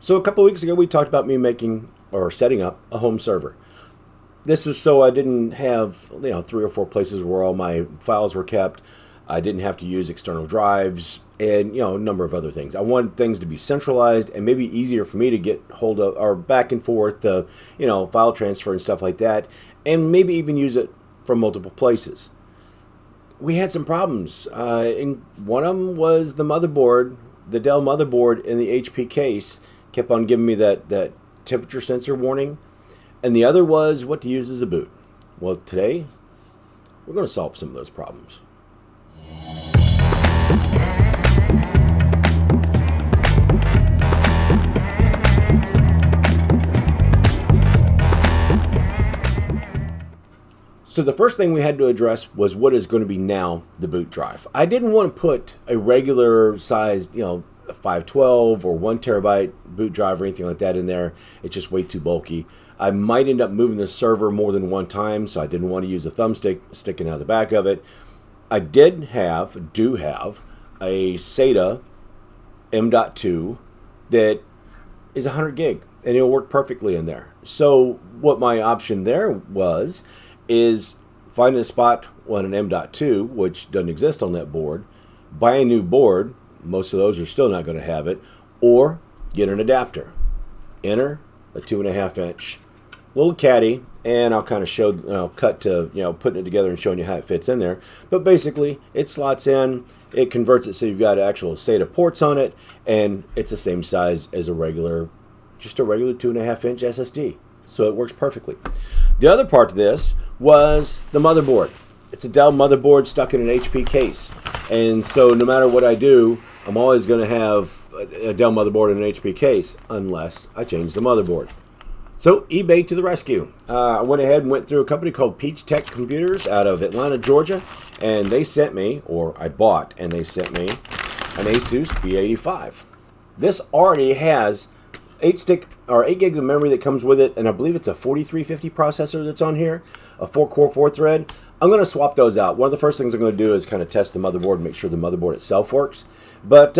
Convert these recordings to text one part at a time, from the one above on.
So a couple of weeks ago, we talked about me making or setting up a home server. This is so I didn't have 3 or 4 places where all my files were kept. I didn't have to use external drives and a number of other things. I wanted things to be centralized and maybe easier for me to get hold of or back and forth to file transfer and stuff like that, and maybe even use it from multiple places. We had some problems. And one of them was the motherboard, the Dell motherboard in the HP case kept on giving me that temperature sensor warning. And the other was what to use as a boot. Well, today, we're going to solve some of those problems. So the first thing we had to address was what is going to be now the boot drive. I didn't want to put a regular sized, 512 or 1 terabyte boot drive or anything like that in there. It's just way too bulky. I might end up moving the server more than one time, so I didn't want to use a thumbstick sticking out the back of it. I do have a Sata M.2 that is 100 gig, and it'll work perfectly in there. So what my option there is find a spot on an M.2, which doesn't exist on that board, buy a new board, most of those are still not going to have it, or get an adapter. Enter a 2.5 inch little caddy, and I'll kind of cut to, putting it together and showing you how it fits in there. But basically, it slots in, it converts it so you've got actual SATA ports on it, and it's the same size as just a regular 2.5 inch SSD. So it works perfectly. The other part of this was the motherboard. It's a Dell motherboard stuck in an HP case. And so no matter what I do, I'm always going to have a Dell motherboard in an HP case unless I change the motherboard. So eBay to the rescue. I went ahead and went through a company called Peach Tech Computers out of Atlanta, Georgia, and they sent me, or I bought, and they sent me an Asus B85. This already has 8 gigs of memory that comes with it, and I believe it's a 4350 processor that's on here, a 4-core 4-thread. I'm going to swap those out. One of the first things I'm going to do is kind of test the motherboard and make sure the motherboard itself works. But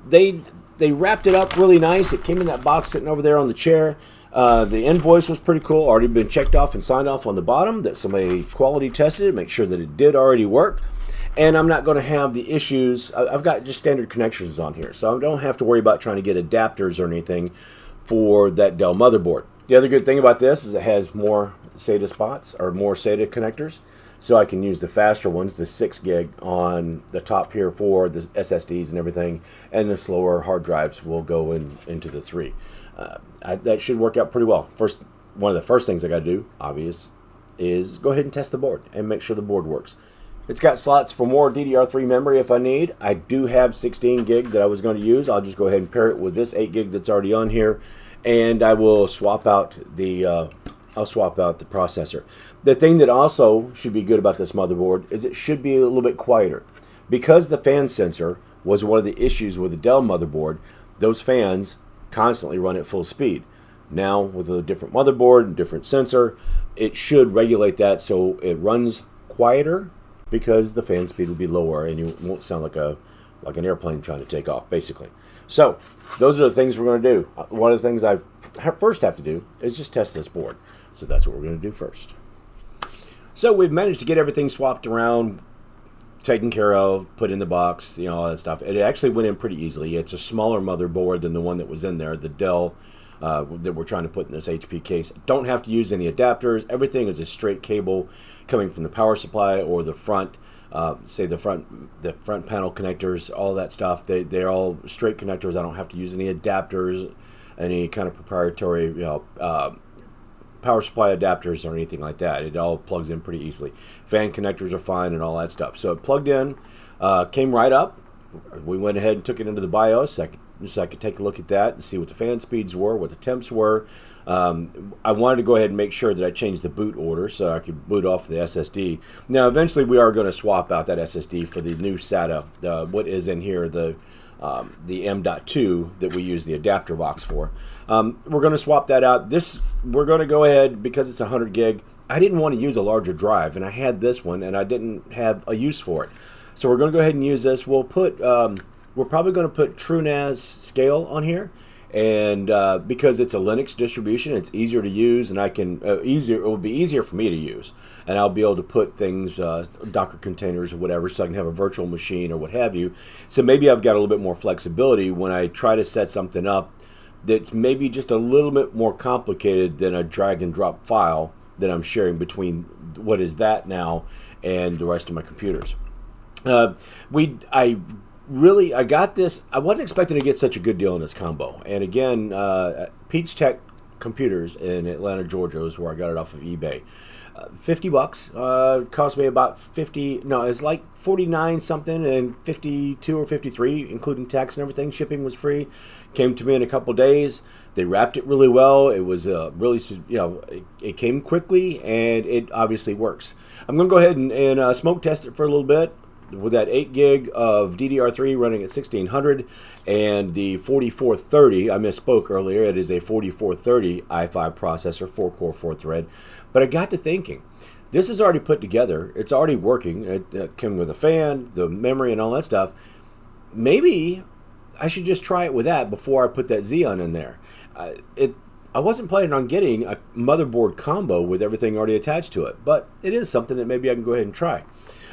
they wrapped it up really nice. It came in that box sitting over there on the chair. The invoice was pretty cool. Already been checked off and signed off on the bottom that somebody quality tested it, make sure that it did already work. And I'm not going to have the issues. I've got just standard connections on here, so I don't have to worry about trying to get adapters or anything for that Dell motherboard. The other good thing about this is it has more SATA spots or more SATA connectors, so I can use the faster ones, the 6 gig on the top here for the SSDs and everything, and the slower hard drives will go into the 3. That should work out pretty well. One of the first things I got to do, obvious, is go ahead and test the board and make sure the board works. It's got slots for more DDR3 memory if I need. I do have 16 gig that I was going to use. I'll just go ahead and pair it with this 8 gig that's already on here, and I will swap out the processor. The thing that also should be good about this motherboard is it should be a little bit quieter. Because the fan sensor was one of the issues with the Dell motherboard, those fans constantly run at full speed. Now, with a different motherboard and different sensor, it should regulate that so it runs quieter, because the fan speed will be lower and you won't sound like an airplane trying to take off, basically. So those are the things we're going to do. One of the things I first have to do is just test this board. So that's what we're going to do first. So we've managed to get everything swapped around, taken care of, put in the box, all that stuff. It actually went in pretty easily. It's a smaller motherboard than the one that was in there, the Dell that we're trying to put in this HP case. Don't have to use any adapters. Everything is a straight cable coming from the power supply or the front, the front panel connectors, all that stuff. They're all straight connectors. I don't have to use any adapters, any kind of proprietary power supply adapters or anything like that. It all plugs in pretty easily. Fan connectors are fine and all that stuff. So it plugged in, came right up. We went ahead and took it into the BIOS so I could take a look at that and see what the fan speeds were, what the temps were. I wanted to go ahead and make sure that I changed the boot order so I could boot off the SSD. Now, eventually, we are going to swap out that SSD for the new SATA, what is in here, the M.2 that we use the adapter box for. We're going to swap that out. We're going to go ahead, because it's 100 gig. I didn't want to use a larger drive, and I had this one, and I didn't have a use for it. So we're going to go ahead and use this. We're probably going to put TrueNAS scale on here, And because it's a Linux distribution, it's easier to use, and I can it will be easier for me to use, and I'll be able to put things, Docker containers or whatever, so I can have a virtual machine or what have you. So maybe I've got a little bit more flexibility when I try to set something up that's maybe just a little bit more complicated than a drag and drop file that I'm sharing between what is that now and the rest of my computers. I got this. I wasn't expecting to get such a good deal on this combo. And again, Peach Tech Computers in Atlanta, Georgia is where I got it off of eBay. $50 cost me about 50. No, it's like 49 something and 52 or 53, including tax and everything. Shipping was free. Came to me in a couple days. They wrapped it really well. It was really, it came quickly, and it obviously works. I'm going to go ahead and smoke test it for a little bit with that 8 gig of DDR3 running at 1600 and the 4430. I misspoke earlier. It is a 4430 i5 processor, 4-core, 4-thread. But I got to thinking, this is already put together. It's already working. It came with a fan, the memory, and all that stuff. Maybe I should just try it with that before I put that Xeon in there. I wasn't planning on getting a motherboard combo with everything already attached to it, but it is something that maybe I can go ahead and try.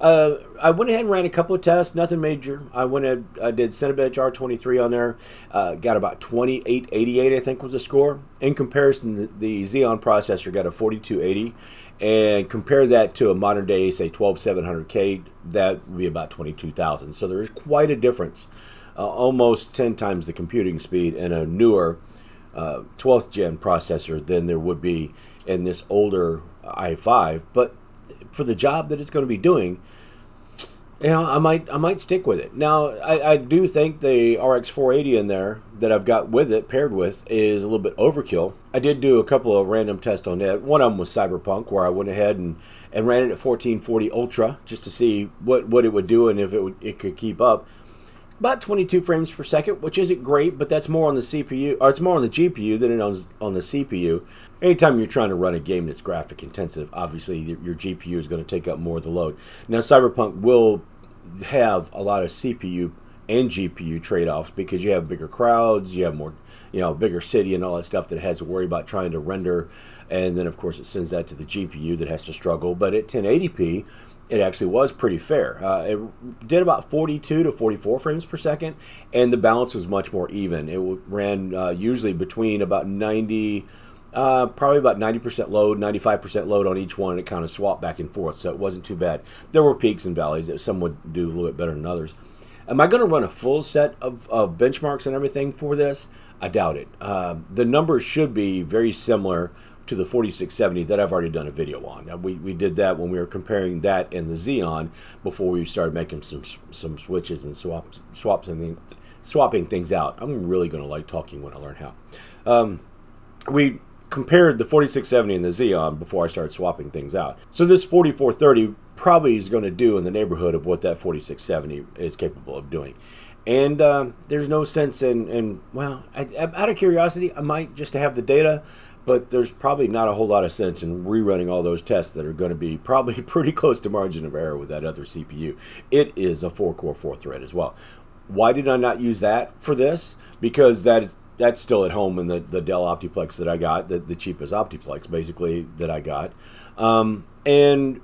I went ahead and ran a couple of tests, nothing major. I did Cinebench R23 on there, got about 2888, I think was the score. In comparison, the Xeon processor got a 4280, and compare that to a modern day, say 12700K, that would be about 22,000. So there is quite a difference, almost 10 times the computing speed in a newer 12th gen processor than there would be in this older i5. But for the job that it's going to be doing, I might stick with it. Now, I do think the RX 480 in there that I've got with it, paired with, is a little bit overkill. I did do a couple of random tests on that. One of them was Cyberpunk, where I went ahead and ran it at 1440 Ultra just to see what it would do and if it could keep up. About 22 frames per second, which isn't great, but that's more on the CPU, or it's more on the GPU than it is on the CPU. Anytime you're trying to run a game that's graphic intensive, obviously your GPU is going to take up more of the load. Now, Cyberpunk will have a lot of CPU and GPU trade-offs because you have bigger crowds, you have more, bigger city and all that stuff that it has to worry about trying to render, and then of course it sends that to the GPU that has to struggle. But at 1080p, it actually was pretty fair. It did about 42 to 44 frames per second, and the balance was much more even. It ran usually between about 90, probably about 90% load, 95% load on each one, and it kind of swapped back and forth, so it wasn't too bad. There were peaks and valleys that some would do a little bit better than others. Am I going to run a full set of benchmarks and everything for this? I doubt it. The numbers should be very similar to the 4670 that I've already done a video on. Now, we did that when we were comparing that and the Xeon before we started making some switches and swapping things out. I'm really going to like talking when I learn how. We compared the 4670 and the Xeon before I started swapping things out. So this 4430 probably is going to do in the neighborhood of what that 4670 is capable of doing. And there's no sense in out of curiosity, I might just to have the data, but there's probably not a whole lot of sense in rerunning all those tests that are going to be probably pretty close to margin of error with that other CPU. It is a 4-core, 4-thread as well. Why did I not use that for this? Because that's still at home in the Dell Optiplex that I got, the cheapest Optiplex basically that I got. And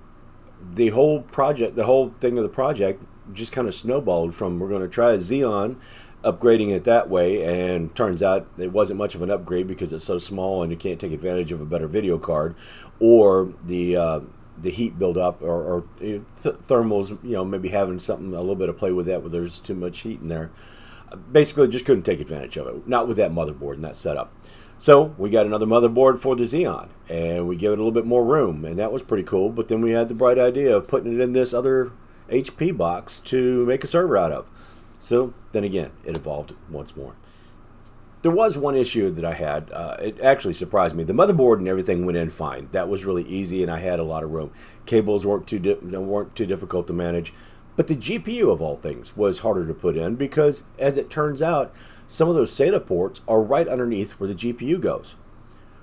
the whole thing of the project just kind of snowballed from we're going to try a Xeon, upgrading it that way, and turns out it wasn't much of an upgrade because it's so small and you can't take advantage of a better video card, or the heat buildup or thermals, maybe having something a little bit of play with that where there's too much heat in there. Basically just couldn't take advantage of it, not with that motherboard and that setup. So we got another motherboard for the Xeon, and we give it a little bit more room, and that was pretty cool. But then we had the bright idea of putting it in this other HP box to make a server out of. So then again, it evolved once more. There was one issue that I had. It actually surprised me. The motherboard and everything went in fine. That was really easy, and I had a lot of room. Cables weren't too difficult to manage. But the GPU, of all things, was harder to put in because, as it turns out, some of those SATA ports are right underneath where the GPU goes.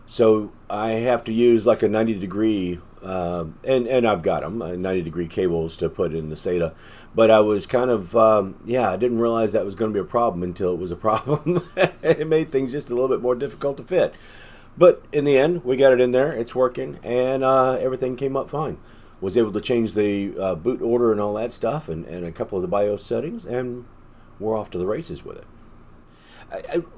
So I have to use like a 90-degree And I've got them 90-degree cables to put in the Sata, but I was kind of yeah, I didn't realize that was going to be a problem until it was a problem. It made things just a little bit more difficult to fit, but in the end we got it in there, it's working, and everything came up fine. Was able to change the boot order and all that stuff, and a couple of the BIOS settings, and we're off to the races with it.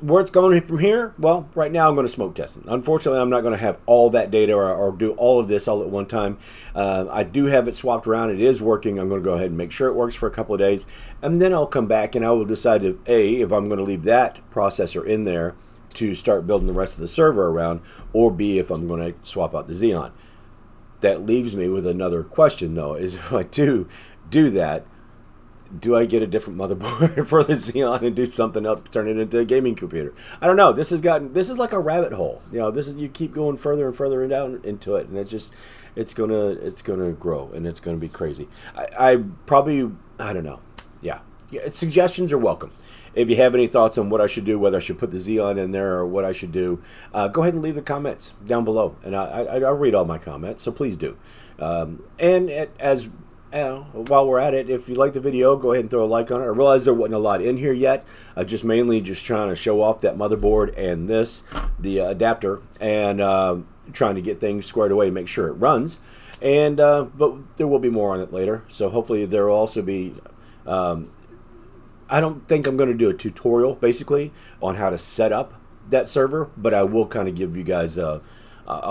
Where it's going from here, well, right now I'm going to smoke test it. Unfortunately, I'm not going to have all that data or do all of this all at one time. I do have it swapped around. It is working. I'm going to go ahead and make sure it works for a couple of days, and then I'll come back and I will decide if I'm going to leave that processor in there to start building the rest of the server around, or B, if I'm going to swap out the Xeon. That leaves me with another question, though, is if I do that, do I get a different motherboard for the Xeon and do something else, turn it into a gaming computer? I don't know. This is like a rabbit hole. You know, you keep going further and further down into it, and it's gonna grow, and it's gonna be crazy. I don't know. Yeah, suggestions are welcome. If you have any thoughts on what I should do, whether I should put the Xeon in there or what I should do, go ahead and leave the comments down below, and I read all my comments, so please do. While we're at it, if you like the video, go ahead and throw a like on it. I realize there wasn't a lot in here yet. Mainly just trying to show off that motherboard and the adapter, and trying to get things squared away, make sure it runs. And but there will be more on it later. So hopefully there will also be. I don't think I'm going to do a tutorial basically on how to set up that server, but I will kind of give you guys a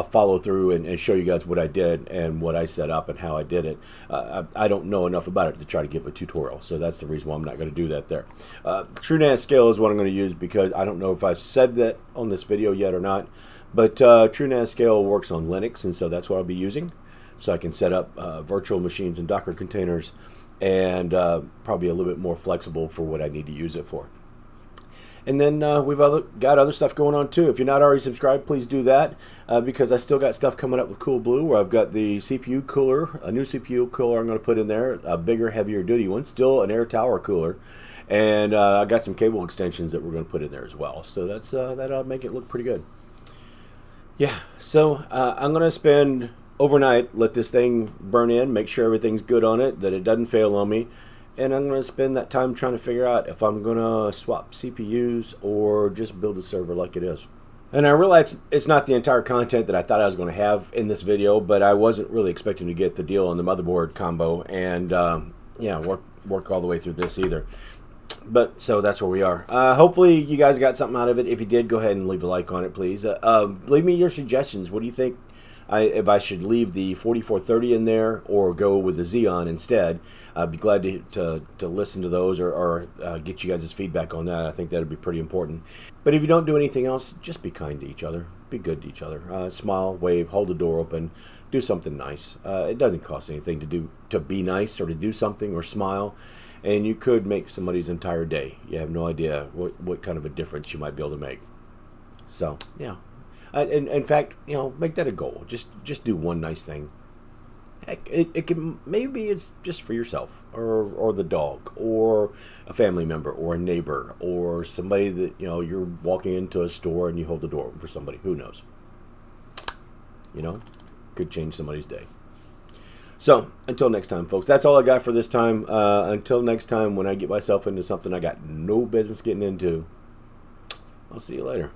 follow through and show you guys what I did and what I set up and how I did it. I don't know enough about it to try to give a tutorial, so that's the reason why I'm not going to do that there. TrueNAS scale is what I'm going to use, because I don't know if I've said that on this video yet or not, but TrueNAS scale works on Linux, and so that's what I'll be using. So I can set up virtual machines and Docker containers, and probably a little bit more flexible for what I need to use it for. And then we've got other stuff going on too. If you're not already subscribed, please do that, because I still got stuff coming up with Coolblue, where I've got the CPU cooler, a new CPU cooler I'm going to put in there, a bigger, heavier duty one, still an air tower cooler, and I got some cable extensions that we're going to put in there as well. So that'll make it look pretty good. Yeah, so I'm going to spend overnight, let this thing burn in, make sure everything's good on it, that it doesn't fail on me. And I'm going to spend that time trying to figure out if I'm going to swap CPUs or just build a server like it is. And I realize it's not the entire content that I thought I was going to have in this video, but I wasn't really expecting to get the deal on the motherboard combo and yeah, work all the way through this either. But so that's where we are. Hopefully you guys got something out of it. If you did, go ahead and leave a like on it, please. Leave me your suggestions. What do you think? If I should leave the 4430 in there or go with the Xeon instead, I'd be glad to listen to those or get you guys' feedback on that. I think that would be pretty important. But if you don't do anything else, just be kind to each other. Be good to each other. Smile, wave, hold the door open, do something nice. It doesn't cost anything to be nice or to do something or smile, and you could make somebody's entire day. You have no idea what kind of a difference you might be able to make. So, yeah. In fact, make that a goal. Just do one nice thing. Heck, it can, maybe it's just for yourself or the dog or a family member or a neighbor or somebody that you're walking into a store and you hold the door open for somebody. Who knows? Could change somebody's day. So until next time, folks, that's all I got for this time. Until next time, when I get myself into something I got no business getting into, I'll see you later.